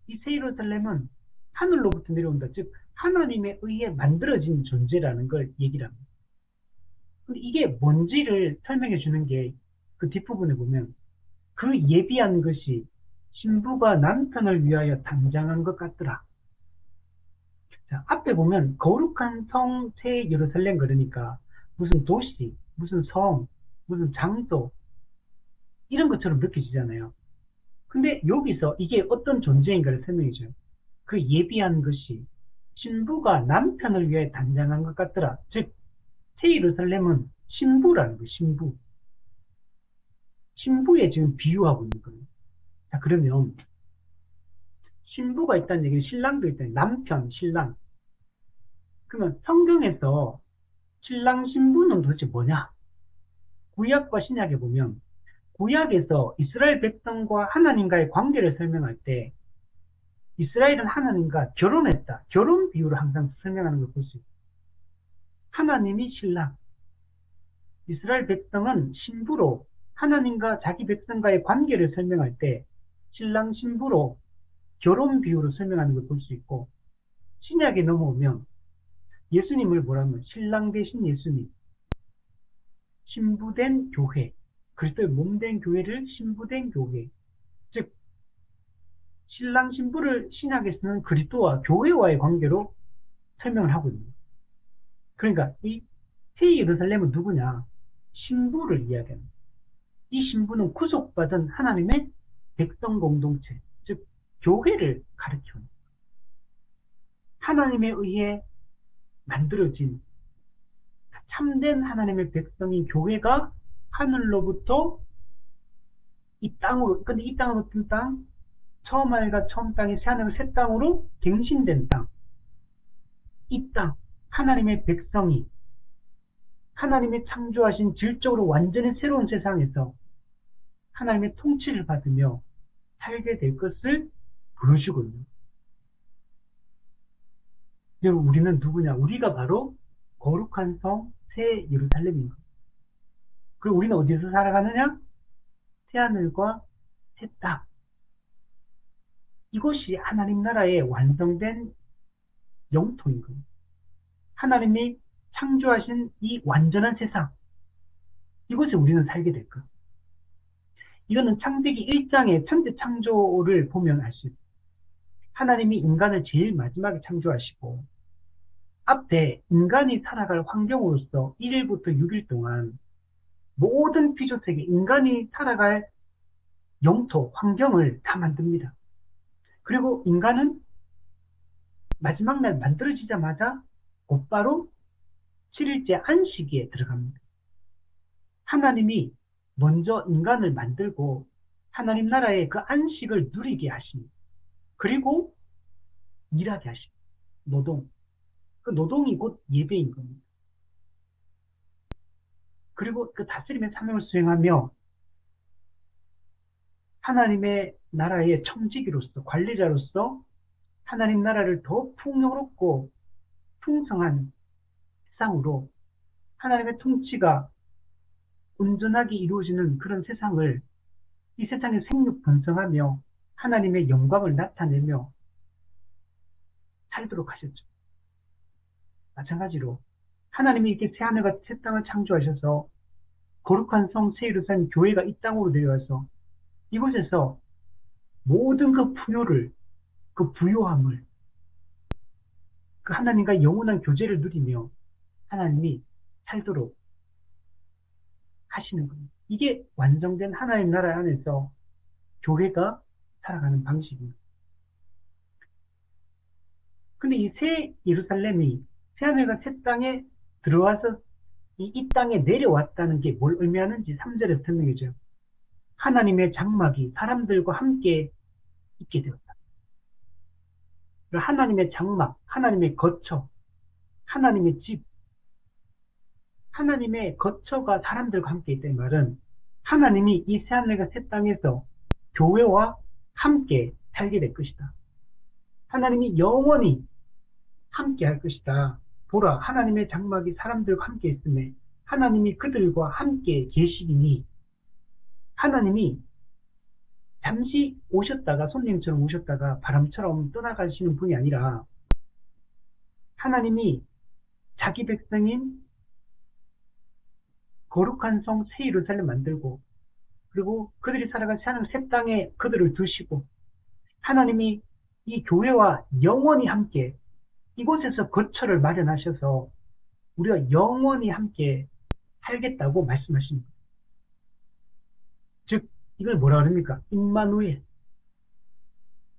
이 새 예루살렘은 하늘로부터 내려온다. 즉 하나님에 의해 만들어진 존재라는 걸 얘기를 합니다. 근데 이게 뭔지를 설명해 주는 게 그 뒷부분에 보면 그 예비한 것이 신부가 남편을 위하여 단장한 것 같더라. 자, 앞에 보면 거룩한 성 새 예루살렘 그러니까 무슨 도시, 무슨 성, 무슨 장소 이런 것처럼 느껴지잖아요. 근데 여기서 이게 어떤 존재인가를 설명해 줘요. 그 예비한 것이 신부가 남편을 위해 단장한 것 같더라. 즉, 새 예루살렘은 신부라는 거예요. 신부에 지금 비유하고 있는 거예요. 자, 그러면 신부가 있다는 얘기는 신랑도 있다는 남편, 신랑. 그러면 성경에서 신랑 신부는 도대체 뭐냐? 구약과 신약에 보면 구약에서 이스라엘 백성과 하나님과의 관계를 설명할 때 이스라엘은 하나님과 결혼했다. 결혼 비유를 항상 설명하는 걸 볼 수 있어요. 하나님이 신랑, 이스라엘 백성은 신부로 하나님과 자기 백성과의 관계를 설명할 때 신랑 신부로 결혼 비유로 설명하는 걸 볼 수 있고 신약에 넘어오면 예수님을 뭐라면 신랑 대신 예수님, 신부된 교회, 그리스도의 몸된 교회를 신부된 교회, 즉 신랑 신부를 신약에서는 그리스도와 교회와의 관계로 설명을 하고 있는 거예요. 그러니까 이 새 예루살렘은 누구냐? 신부를 이야기합니다. 이 신부는 구속받은 하나님의 백성 공동체, 즉 교회를 가리키는 하나님에 의해 만들어진 참된 하나님의 백성인 교회가 하늘로부터 이 땅으로, 근데 이 땅은 어떤 땅? 처음 하늘과 처음 땅이 새 하늘과 새 땅으로 갱신된 땅. 이 땅, 하나님의 백성이 하나님의 창조하신 질적으로 완전히 새로운 세상에서 하나님의 통치를 받으며 살게 될 것을 보여주거든요. 여러분, 우리는 누구냐? 우리가 바로 거룩한 성 새 예루살렘입니다. 그리고 우리는 어디서 살아가느냐? 새하늘과 새 땅. 이것이 하나님 나라의 완성된 영토인 겁니다. 하나님이 창조하신 이 완전한 세상, 이곳에 우리는 살게 될 것. 이거는 창세기 1장의 천지 창조를 보면 알 수 있어요. 하나님이 인간을 제일 마지막에 창조하시고 앞에 인간이 살아갈 환경으로서 1일부터 6일 동안 모든 피조세계, 인간이 살아갈 영토, 환경을 다 만듭니다. 그리고 인간은 마지막 날 만들어지자마자 곧바로 7일째 안식일에 들어갑니다. 하나님이 먼저 인간을 만들고 하나님 나라의 그 안식을 누리게 하십니다. 그리고 일하게 하십니다. 노동. 그 노동이 곧 예배인 겁니다. 그리고 그 다스림의 사명을 수행하며 하나님의 나라의 청지기로서, 관리자로서 하나님 나라를 더 풍요롭고 풍성한 세상으로 하나님의 통치가 온전하게 이루어지는 그런 세상을, 이 세상에 생육 번성하며 하나님의 영광을 나타내며 살도록 하셨죠. 마찬가지로 하나님이 이렇게 새하늘과 새 땅을 창조하셔서 거룩한 성 새 예루살렘 교회가 이 땅으로 내려와서 이곳에서 모든 그 풍요를, 그 부요함을, 그 하나님과 영원한 교제를 누리며 하나님이 살도록 하시는 겁니다. 이게 완성된 하나님 나라 안에서 교회가 살아가는 방식입니다. 근데 이 새 예루살렘이 새하늘과 새 땅에 들어와서 이 땅에 내려왔다는 게 뭘 의미하는지 3절에서 설명해줘요. 하나님의 장막이 사람들과 함께 있게 되었다. 하나님의 장막, 하나님의 거처, 하나님의 집, 하나님의 거처가 사람들과 함께 있다는 말은 하나님이 이 새하늘과 새 땅에서 교회와 함께 살게 될 것이다. 하나님이 영원히 함께 할 것이다. 보라, 하나님의 장막이 사람들과 함께 있음에 하나님이 그들과 함께 계시리니, 하나님이 잠시 오셨다가, 손님처럼 오셨다가 바람처럼 떠나가시는 분이 아니라 하나님이 자기 백성인 거룩한 성 새 예루살렘 만들고, 그리고 그들이 살아갈 새하늘 새 땅에 그들을 두시고, 하나님이 이 교회와 영원히 함께 이곳에서 거처를 마련하셔서 우리가 영원히 함께 살겠다고 말씀하십니다. 즉, 이걸 뭐라 그럽니까? 임마누엘.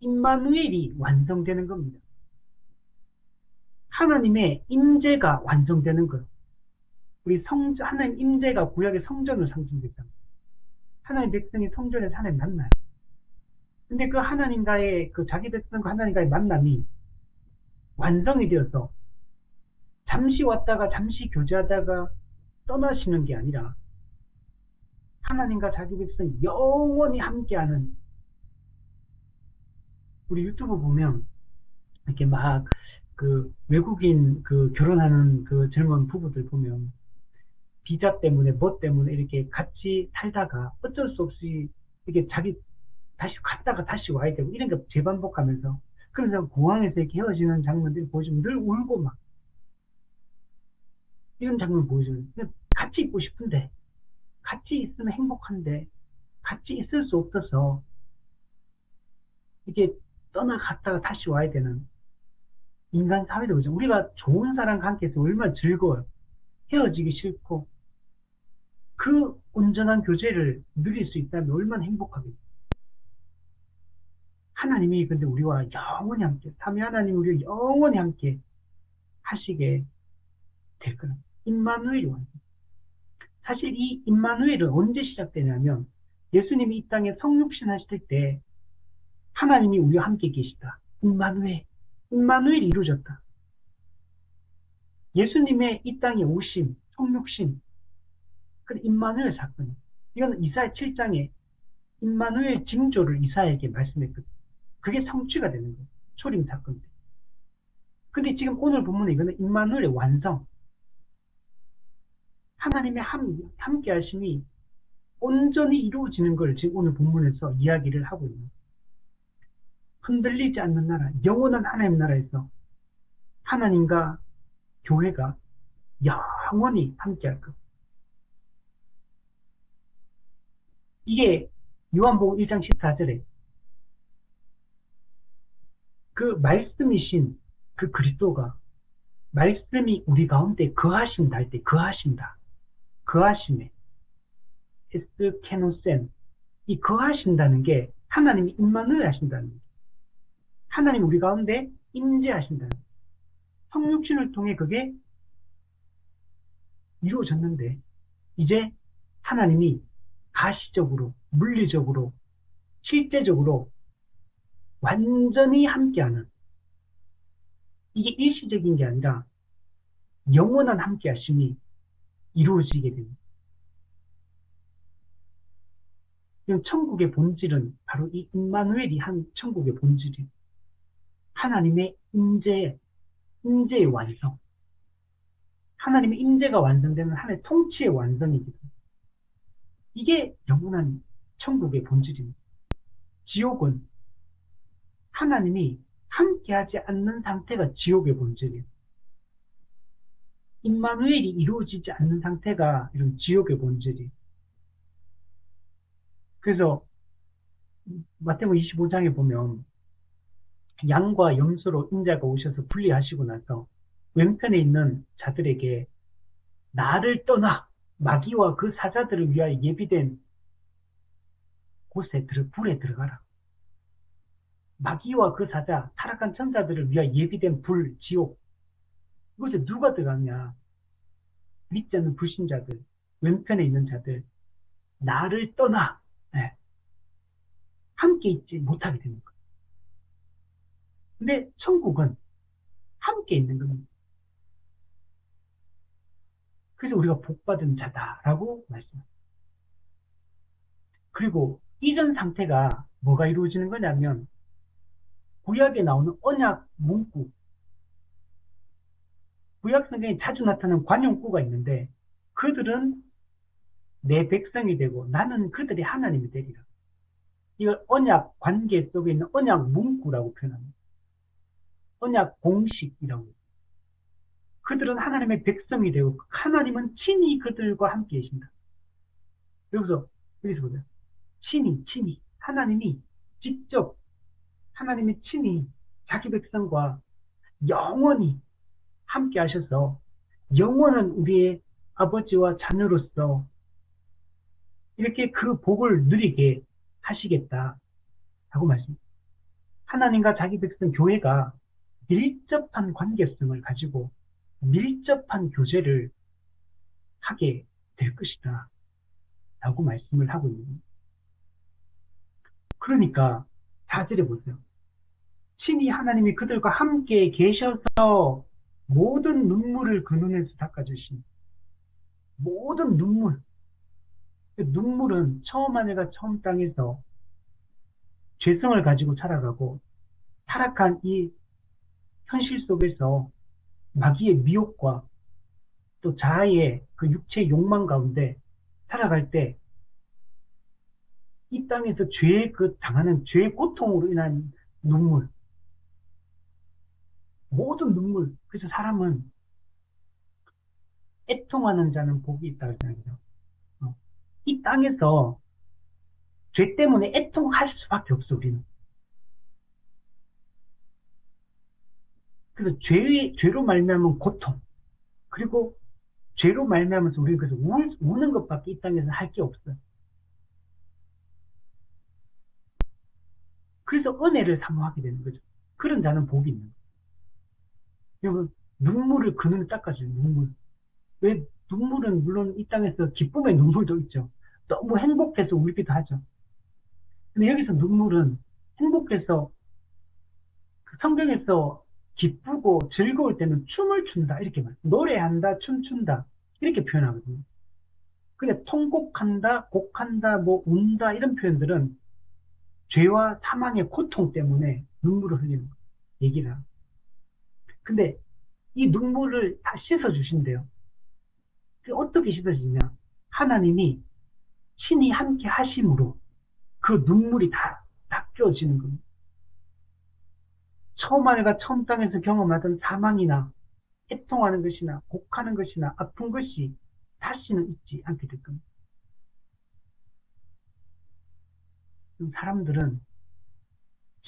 임마누엘이 완성되는 겁니다. 하나님의 임재가 완성되는 것. 우리 하나님 임재가 구약의 성전을 상징했잖아요. 하나님 백성이 성전에서 하나님 만나요. 근데 그 하나님과의, 그 자기 백성과 하나님과의 만남이 완성이 되어서 잠시 왔다가 잠시 교제하다가 떠나시는 게 아니라 하나님과 자기 백성이 영원히 함께하는, 우리 유튜브 보면 이렇게 막 그 외국인 그 결혼하는 그 젊은 부부들 보면 비자 때문에 뭐 때문에 이렇게 같이 살다가 어쩔 수 없이 이렇게 자기 다시 갔다가 다시 와야 되고 이런 거 재반복하면서, 그래서 공항에서 이렇게 헤어지는 장면들이 보시면 늘 울고 막 이런 장면 보여줘요. 같이 있고 싶은데, 같이 있으면 행복한데 같이 있을 수 없어서 이렇게 떠나갔다가 다시 와야 되는 인간 사회도 그죠. 우리가 좋은 사람과 함께 해서 얼마나 즐거워요. 헤어지기 싫고 그 온전한 교제를 누릴 수 있다면 얼마나 행복하겠어요. 하나님이 근데 우리와 영원히 함께, 삼위 하나님 우리와 영원히 함께 하시게 될 거예요. 임마누엘이 완성. 사실 이 임마누엘은 언제 시작되냐면 예수님이 이 땅에 성육신 하실 때 하나님이 우리와 함께 계시다. 임마누엘. 임마누엘이 이루어졌다. 예수님의 이 땅에 오심, 성육신, 그 임마누엘 사건이에요. 이거는 이사야 7장에 임마누엘 징조를 이사야에게 말씀했거든요. 그게 성취가 되는 거예요. 초림 사건 때. 근데 지금 오늘 본문에 이거는 임마누엘의 완성. 하나님의 함께 하심이 온전히 이루어지는 걸 지금 오늘 본문에서 이야기를 하고 있는, 흔들리지 않는 나라, 영원한 하나님 나라에서 하나님과 교회가 영원히 함께 할 것. 이게 요한복음 1장 14절에 그 말씀이신 그 그리스도가, 말씀이 우리 가운데 거하신다 할 때 거하신다, 거하심에 에스케노센, 이 거하신다는 게 하나님이 임마누엘 하신다는 거예요. 하나님 우리 가운데 임재하신다는 거예요. 성육신을 통해 그게 이루어졌는데 이제 하나님이 가시적으로, 물리적으로, 실제적으로 완전히 함께하는, 이게 일시적인 게 아니라 영원한 함께하심이 이루어지게 됩니다. 천국의 본질은 바로 이 임마누엘이 한 천국의 본질이 하나님의 임재의 완성. 하나님의 임재가 완성되는 하나님의 통치의 완성이거든요. 이게 영원한 천국의 본질입니다. 지옥은 하나님이 함께하지 않는 상태가 지옥의 본질이에요. 임마누엘이 이루어지지 않는 상태가 이런 지옥의 본질이에요. 그래서 마태복음 25장에 보면 양과 염소로 인자가 오셔서 분리하시고 나서 왼편에 있는 자들에게 나를 떠나 마귀와 그 사자들을 위하여 예비된 곳에 불에 들어가라. 마귀와 그 사자, 타락한 천사들을 위하여 예비된 불, 지옥. 이곳에 누가 들어가냐? 믿지 않는 불신자들, 왼편에 있는 자들, 나를 떠나 함께 있지 못하게 되는 거예요. 근데 천국은 함께 있는 겁니다. 그래서 우리가 복받은 자다라고 말씀합니다. 그리고 이전 상태가 뭐가 이루어지는 거냐면 구약에 나오는 언약 문구, 구약 성경에 자주 나타나는 관용구가 있는데 그들은 내 백성이 되고 나는 그들의 하나님이 되리라. 이걸 언약 관계 속에 있는 언약 문구라고 표현합니다. 언약 공식이라고. 그들은 하나님의 백성이 되고 하나님은 친히 그들과 함께 계신다. 여기서 보세요. 친히 하나님이 직접 하나님의 친히 자기 백성과 영원히 함께 하셔서 영원한 우리의 아버지와 자녀로서 이렇게 그 복을 누리게 하시겠다 라고 말씀합니다. 하나님과 자기 백성 교회가 밀접한 관계성을 가지고 밀접한 교제를 하게 될 것이다 라고 말씀을 하고 있습니다. 그러니까 4절에 보세요. 친히 하나님이 그들과 함께 계셔서 모든 눈물을 그 눈에서 닦아주신 모든 눈물은 처음 하늘과 처음 땅에서 죄성을 가지고 살아가고 타락한 이 현실 속에서 마귀의 미혹과 또 자아의 그 육체의 욕망 가운데 살아갈 때 이 땅에서 당하는 죄의 고통으로 인한 눈물, 모든 눈물. 그래서 사람은 애통하는 자는 복이 있다고 생각해요. 이 땅에서 죄 때문에 애통할 수밖에 없어, 우리는. 그래서 죄로 말미암은 고통, 그리고 죄로 말미암아서 우리는 그래서 우는 것밖에 이 땅에서 할 게 없어요. 그래서 은혜를 사모하게 되는 거죠. 그런 자는 복이 있는 거예요. 여러분, 눈물을 그 눈을 닦아줘요, 눈물. 왜 눈물은 물론 이 땅에서 기쁨의 눈물도 있죠. 너무 행복해서 울기도 하죠. 근데 여기서 눈물은 행복해서 성경에서 기쁘고 즐거울 때는 춤을 춘다 이렇게 말해요. 노래한다, 춤춘다 이렇게 표현하거든요. 근데 통곡한다, 곡한다, 뭐 운다 이런 표현들은 죄와 사망의 고통 때문에 눈물을 흘리는 거예요. 얘기를 하고. 근데 이 눈물을 다 씻어주신대요. 어떻게 씻어지냐? 하나님이 친히 함께 하심으로 그 눈물이 다 닦여지는 겁니다. 처음 하늘과 처음 땅에서 경험하던 사망이나 애통하는 것이나 곡하는 것이나 아픈 것이 다시는 있지 않게 될 겁니다. 사람들은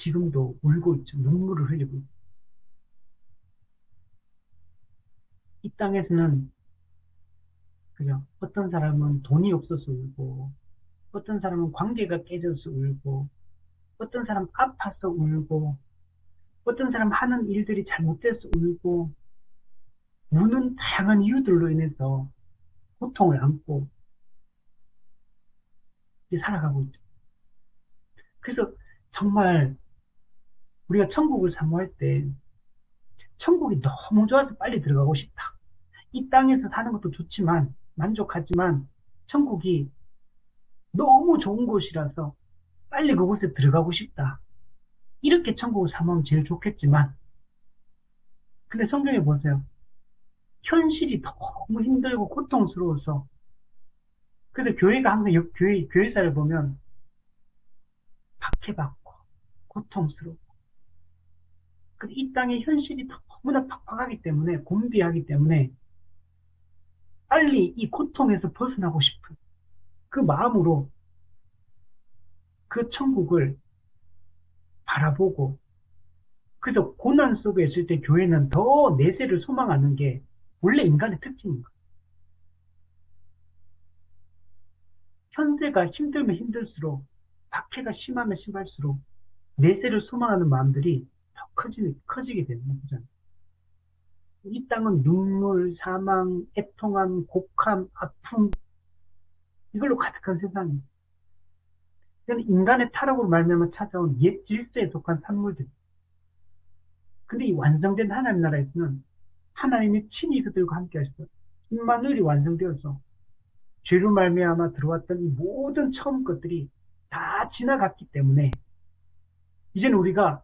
지금도 울고 있죠. 눈물을 흘리고 있죠. 이 땅에서는 그죠? 어떤 사람은 돈이 없어서 울고, 어떤 사람은 관계가 깨져서 울고, 어떤 사람 아파서 울고, 어떤 사람 하는 일들이 잘못돼서 울고, 우는 다양한 이유들로 인해서 고통을 안고 이제 살아가고 있죠. 그래서 정말 우리가 천국을 사모할 때 천국이 너무 좋아서 빨리 들어가고 싶다. 이 땅에서 사는 것도 좋지만 만족하지만 천국이 너무 좋은 곳이라서 빨리 그곳에 들어가고 싶다. 이렇게 천국을 사모하면 제일 좋겠지만 근데 성경에 보세요. 현실이 너무 힘들고 고통스러워서 그래서 교회가 항상 교회사를 보면 박해받고 고통스러워. 이 땅의 현실이 너무나 팍팍하기 때문에 곤비하기 때문에 빨리 이 고통에서 벗어나고 싶은 그 마음으로 그 천국을 바라보고 그래서 고난 속에 있을 때 교회는 더 내세를 소망하는 게 원래 인간의 특징인 거예요. 현재가 힘들면 힘들수록 박해가 심하면 심할수록 내세를 소망하는 마음들이 더 커지게 되는 거잖아요. 이 땅은 눈물, 사망, 애통함, 곡함, 아픔 이걸로 가득한 세상이에요. 이건 인간의 타락으로 말미암아 찾아온 옛 질서에 속한 산물들. 근데 이 완성된 하나님 나라에서는 하나님이 친히 그들과 함께 하셔서 임마누엘이 완성되어서 죄로 말미암아 들어왔던 이 모든 처음 것들이 다 지나갔기 때문에 이제는 우리가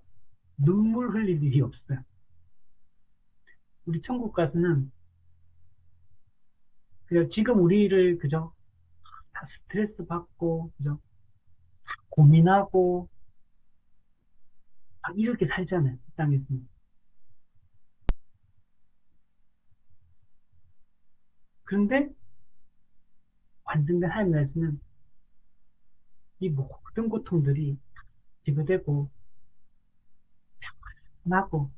눈물 흘릴 일이 없어요. 우리 천국 가서는 그냥 지금 우리를 그저 다 스트레스 받고 그저 고민하고 이렇게 살잖아요. 이 땅에서는. 그런데 완성된 하나님 나라에서는 이 모든 고통들이 지배되고 편하고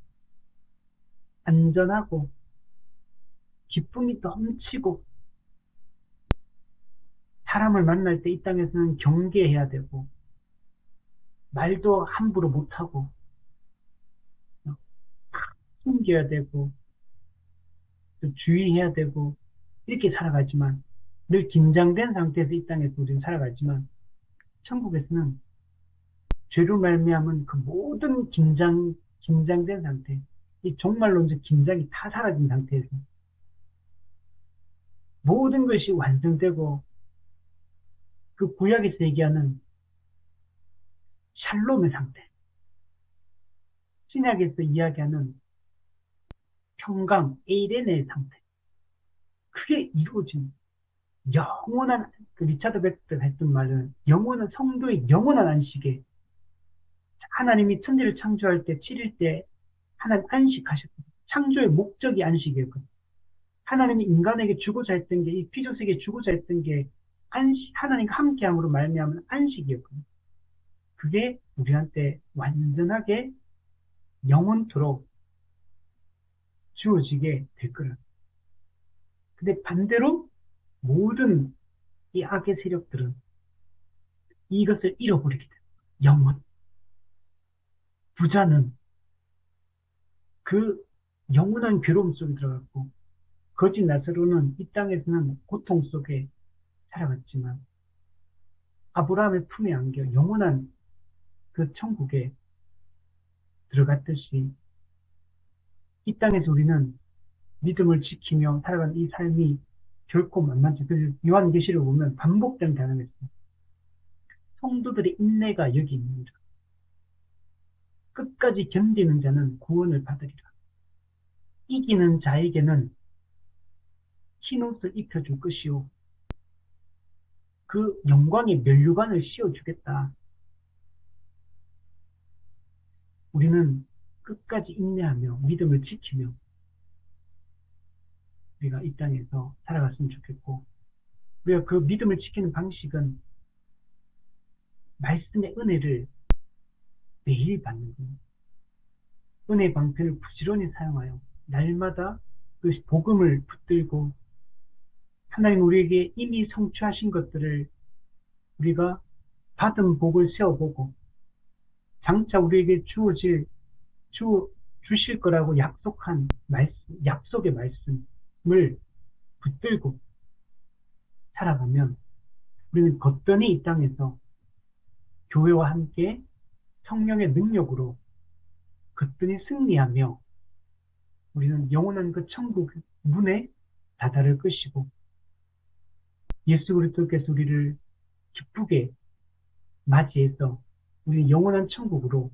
안전하고 기쁨이 넘치고 사람을 만날 때 이 땅에서는 경계해야 되고 말도 함부로 못하고 숨겨야 되고 또 주의해야 되고 이렇게 살아가지만 늘 긴장된 상태에서 이 땅에서 우리는 살아가지만 천국에서는 죄로 말미암은 그 모든 긴장된 상태 이 종말론적 긴장이 다 사라진 상태에서 모든 것이 완성되고 그 구약에서 얘기하는 샬롬의 상태 신약에서 이야기하는 평강 에이렌의 상태 그게 이루어진 영원한 그 리차드 백스터가 했던 말은 영원한 성도의 영원한 안식에 하나님이 천지를 창조할 때 7일 때 하나님 안식하셨거든요. 창조의 목적이 안식이었거든요. 하나님이 인간에게 주고자 했던 게 이 피조세계에 주고자 했던 게 하나님과 함께함으로 말미암은 안식이었거든요. 그게 우리한테 완전하게 영원토록 주어지게 될 거예요. 근데 반대로 모든 이 악의 세력들은 이것을 잃어버리게 돼요. 영원. 부자는 그 영원한 괴로움 속에 들어갔고 거짓 나사로는 이 땅에서는 고통 속에 살아갔지만 아브라함의 품에 안겨 영원한 그 천국에 들어갔듯이 이 땅에서 우리는 믿음을 지키며 살아가는 이 삶이 결코 만만치 않아요. 요한계시를 보면 반복된 단어가 있어요. 성도들의 인내가 여기 있느니라. 끝까지 견디는 자는 구원을 받으리라. 이기는 자에게는 흰옷을 입혀줄 것이요 그 영광의 면류관을 씌워주겠다. 우리는 끝까지 인내하며 믿음을 지키며 우리가 이 땅에서 살아갔으면 좋겠고 우리가 그 믿음을 지키는 방식은 말씀의 은혜를 매일 받는 겁니다. 은혜의 방편을 부지런히 사용하여 날마다 그 복음을 붙들고 하나님 우리에게 이미 성취하신 것들을 우리가 받은 복을 세워보고 장차 우리에게 주실 거라고 약속한 말씀, 약속의 말씀을 붙들고 살아가면 우리는 거뜬히 이 땅에서 교회와 함께 성령의 능력으로 거뜬히 승리하며 우리는 영원한 그 천국 문에 다다를 것이고 예수 그리스도께서 우리를 기쁘게 맞이해서 우리는 영원한 천국으로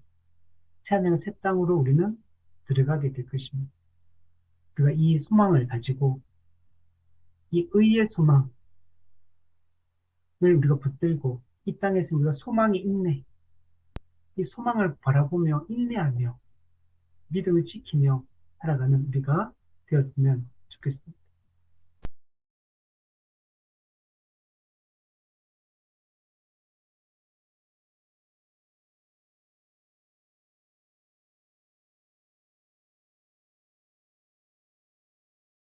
새하늘과 새 땅으로 우리는 들어가게 될 것입니다. 우리가 이 소망을 가지고 이 의의 소망을 우리가 붙들고 이 땅에서 우리가 소망이 있네. 이 소망을 바라보며 인내하며 믿음을 지키며 살아가는 우리가 되었으면 좋겠습니다.